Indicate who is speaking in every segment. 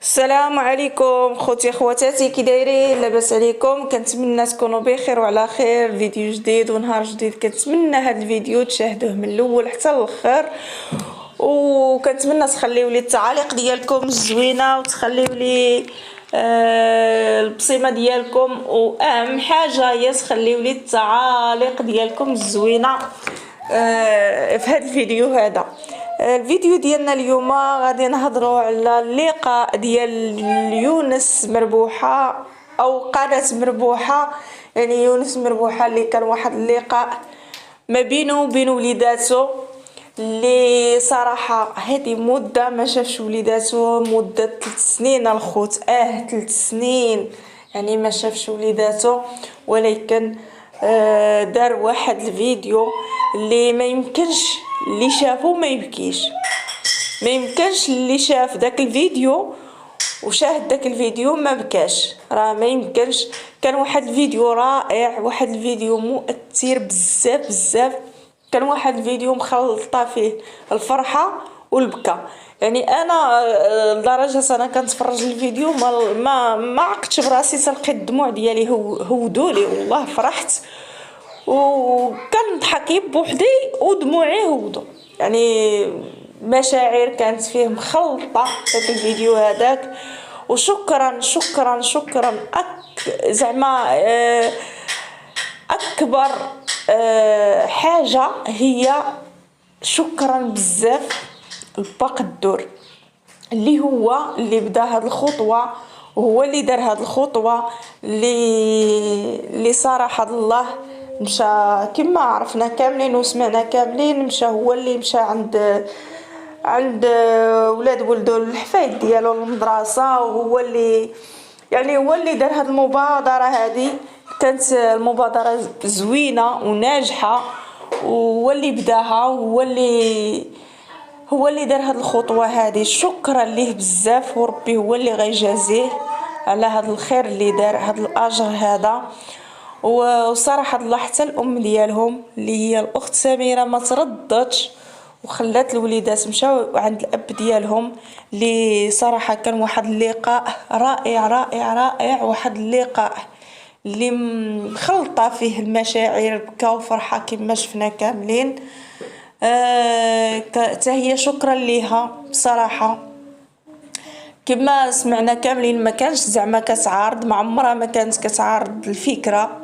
Speaker 1: السلام عليكم خوتي خواتاتي، كي دايرين؟ لاباس عليكم؟ كنتمنى تكونوا بخير وعلى خير. فيديو جديد ونهار جديد. كنتمنى هذا الفيديو تشاهدوه من الاول حتى الاخر، وكنتمنى تخليو لي التعاليق ديالكم الزوينه وتخليو لي البصيمه ديالكم، واهم حاجه هي تخليو لي التعاليق ديالكم الزوينه في هذا الفيديو. هذا الفيديو ديالنا اليوم غادي نهضروا على اللقاء ديال يونس مربوحه او قناه مربوحه. يعني يونس مربوحه اللي كان واحد اللقاء ما بينه وبين وليداتو، اللي صراحه هذه مده ما شافش وليداتو، مده 3 سنين الخوت، 3 سنين يعني ما شافش وليداتو. ولكن دار واحد الفيديو اللي ما يمكنش اللي شافه ما يبكيش، ما يمكنش اللي شاف داك الفيديو وشاهد داك الفيديو ما بكاش، راه ما يمكنش. كان واحد الفيديو رائع، واحد الفيديو مؤثر بزاف بزاف. كان واحد الفيديو مخلطه فيه الفرحه والبكاء. يعني انا لدرجه انا كنتفرج الفيديو ما عقتش براسي، تلقيت الدموع ديالي هودولي، والله فرحت وكنضحك بوحدي ودموعي هودو. يعني مشاعر كانت فيه مخلطه في الفيديو هذاك. وشكرا شكرا شكرا زعما اكبر حاجه هي شكرا بزاف لباق الدور، اللي هو اللي بدا هاد الخطوه، وهو اللي دار هاد الخطوه اللي صراحه الله مشى كما عرفنا كاملين وسمعنا كاملين. هو اللي مشى عند ولاد ولدو الحفايد ديالو المدرسه، وهو اللي يعني هو اللي دار هاد المبادره. هذه كانت المبادره زوينه وناجحه، وهو اللي بداها، هو اللي دار هاد الخطوه هذه. شكرا ليه بزاف، وربي هو اللي غيجازيه على هاد الخير اللي دار، هاد الاجر هذا. وصراحه الله حتى الام ديالهم اللي هي الاخت سميره ما ترددش وخلات الوليدات مشاو عند الاب ديالهم، اللي صراحه كان واحد اللقاء رائع رائع رائع. واحد اللقاء اللي مخلطه فيه المشاعر، بكاء وفرحه كما شفنا كاملين. هي شكرا ليها بصراحه. كما سمعنا كاملين ما كانش زعما كتعارض، مع عمرها ما كانت كتعارض الفكره،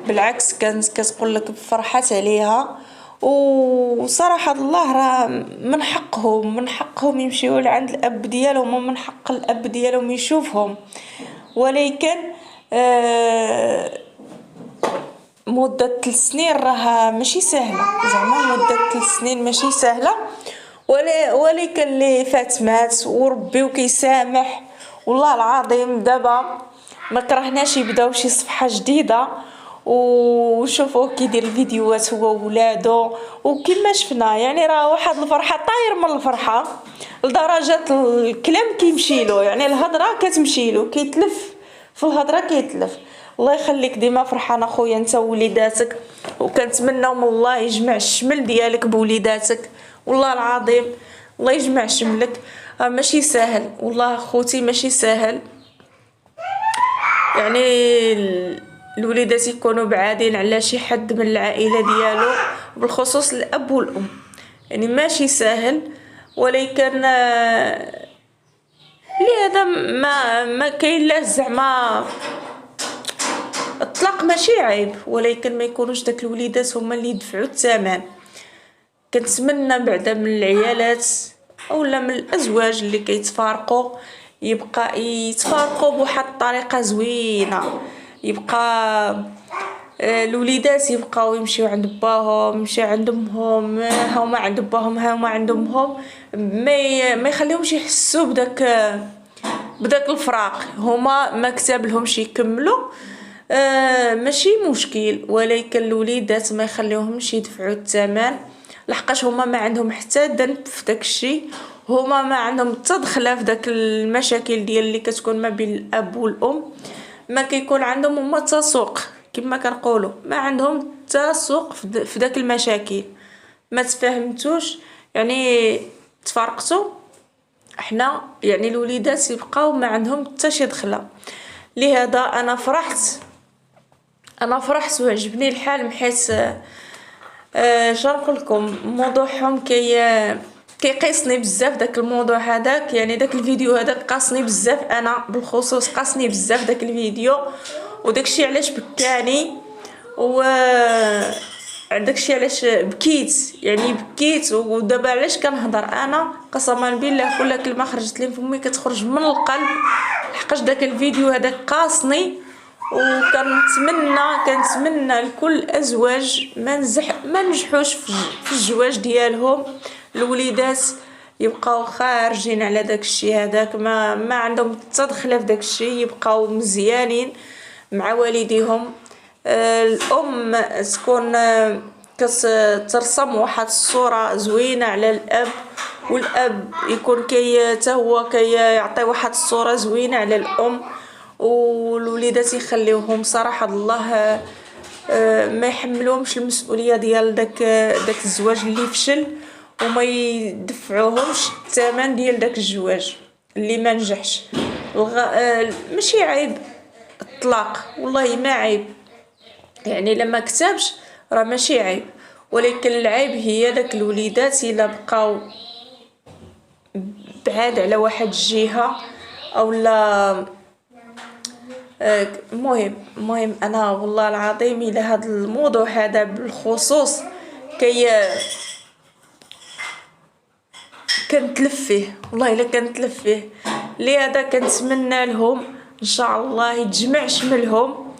Speaker 1: بالعكس كانت كتقول لك بفرحات عليها. وصراحه الله راه من حقهم يمشيو لعند الاب ديالهم، ومن حق الاب ديالهم يشوفهم. ولكن مدة 3 سنين راه ماشي سهلة، زعما مدة 3 سنين ماشي سهلة. ولكن اللي فات مات، وربي وكيسامح. والله العظيم دابا ما كرهناش يبداو شي صفحة جديدة. وشوفوه كيدير الفيديوهات هو وولادو، وكما شفنا يعني راه واحد الفرحة طاير من الفرحة لدرجة الكلام كيمشي له، يعني الهضرة كتمشي له، كيتلف في الهضره كيتلف. الله يخليك ديما فرحان اخويا انت ووليداتك، وكنتمنى من الله يجمع الشمل ديالك بوليداتك. والله العظيم الله يجمع شملك. ماشي سهل والله خوتي، ماشي سهل. يعني الوليدات يكونوا بعادين على شي حد من العائله ديالو، بالخصوص الاب والام، يعني ماشي سهل. ولكن لهذا ما كاين لا زعما الطلاق ماشي عيب، ولكن ما يكونوش داك الوليدات هما اللي يدفعوا الثمن. كنتمنى بعدا من العيالات اولا من الازواج اللي كيتفارقوا يبقى يتفارقوا بواحد الطريقه زوينه، يبقى الوليدات يبقاو يمشيو عند باهم، يمشي عند امهم، هما عند باهم، هما عند امهم. ما يخليهمش يحسوا بداك الفراق. هما ما كتب لهمش يكملوا، ماشي مشكل. ولكن الوليدات ما يخليوهمش يدفعوا الثمن، لحقاش هما ما عندهم حتى ذنب في داك الشيء. هما ما عندهم تدخله في داك المشاكل ديال اللي كتكون ما بين الاب والام. ما كيكون عندهم هما تسوق كما كنقولوا، ما عندهم تسوق في داك المشاكل. ما تفاهمتوش يعني تفارقتوا، احنا يعني الوليدات يبقاو ما عندهم حتى شي دخله. لهذا انا فرحت وعجبني الحال، حيت نقول لكم موضوعهم كيقيسني بزاف. داك الموضوع هذاك يعني داك الفيديو هذاك قاسني بزاف، انا بالخصوص قاسني بزاف داك الفيديو، وداكشي علاش بكاني، و داكشي علاش بكيت، يعني بكيت. ودابا علاش كنهضر انا قسما بالله كل كلمه خرجت لي فمي كتخرج من القلب، لحقاش داك الفيديو هذاك قاسني. كنتمنى لكل الازواج ما نجحوش في الزواج ديالهم، الوليدات يبقاو خارجين على داكشي هذاك، ما عندهم حتى دخله في داكشي، يبقاو مزيانين مع والديهم. الام تكون كترسم واحد الصوره زوينه على الاب، والاب يكون حتى هو كيعطي واحد الصوره زوينه على الام، والوليدات يخليوهم صراحه الله ما يحملوهمش المسؤوليه ديال داك الزواج اللي فشل، وما يدفعوهمش الثمن ديال داك الزواج اللي ما نجحش. ماشي عيب الطلاق، والله ما عيب، يعني لما كتبش راه ماشي عيب، ولكن العيب هي داك الوليدات الا بقاو بعاد على واحد الجهه او لا. المهم انا والله العظيم الى هذا الموضوع هذا بالخصوص كنتلف فيه، والله الا كنتلف فيه. لهذا كنتمنى لهم ان شاء الله يتجمع شملهم،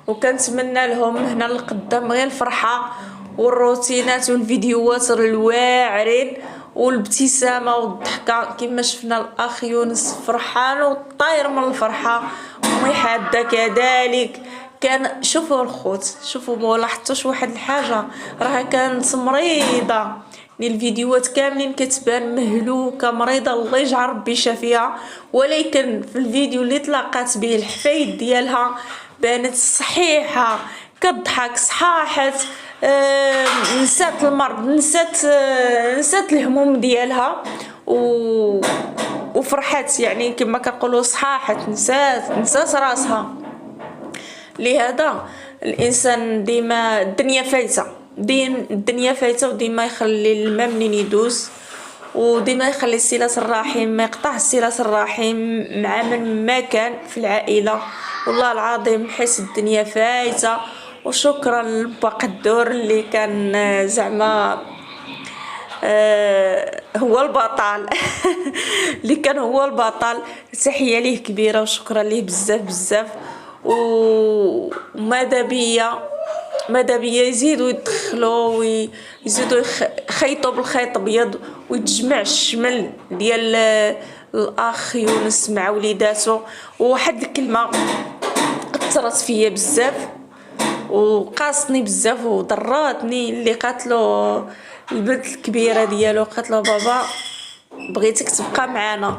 Speaker 1: وكنتمنى لهم هنا لقدام غير الفرحه والروتينات والفيديوهات الواعرين والابتسامه والضحكه، كما شفنا الاخ يونس فرحان وطاير من الفرحه، ومحاده كذلك كان. شوفوا الخوت، شوفوا ما لاحظتوش واحد الحاجه، راها كانت مريضه، الفيديوهات كاملين كتبان مهلوكه مريضه، الله يجعل ربي شافيها، ولكن في الفيديو اللي تلاقات به الحفايد ديالها بانت صحيحه كضحك صحاحت، نسات المرض، نسات الهموم ديالها وفرحت، يعني كما كنقولوا صحاحت، نسات راسها. لهذا الانسان ديما الدنيا فايته وديما يخلي الماء منين يدوز، وديما يخلي صلة الرحم، ما يقطع صلة الرحم مع من ما كان في العائلة. والله العظيم حيت الدنيا فايته. وشكرا لبا قدور اللي كان زعما هو البطل اللي كان هو البطل، تحيه ليه كبيره وشكرا ليه بزاف. وماذا بيا يزيدوا يدخلوا ويزيدوا يخيطوا بالخيط ابيض، ويتجمع الشمل ديال الاخ يونس مع وليداته. وواحد الكلمه اثرت فيا بزاف وقاصني بزاف وضراتني، اللي قاتلو البنت الكبيره ديالو، قاتلو بابا بغيتك تبقى معنا،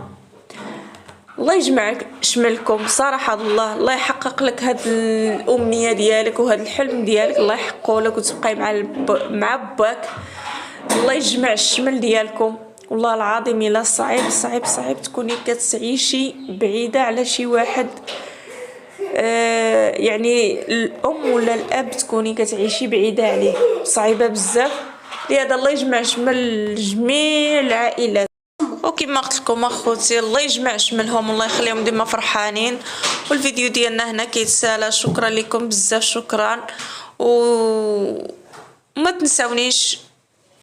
Speaker 1: الله يجمع شملكم صراحه، الله يحقق لك هاد الامنيه ديالك وهاد الحلم ديالك، الله يحققه لك وتبقاي مع باك، الله يجمع الشمل ديالكم. والله العظيم الا صعيب تكوني كتعيشي بعيده على شي واحد، يعني الام ولا الاب تكوني كتعيشي بعيده عليه، صعيبه بزاف. لهذا الله يجمع شمل جميع العائلات. وكما قلت لكم اخوتي الله يجمع شملهم، الله يخليهم ديما فرحانين. والفيديو ديالنا هنا كيتسالى، شكرا لكم بزاف، شكرا. وما تنساونيش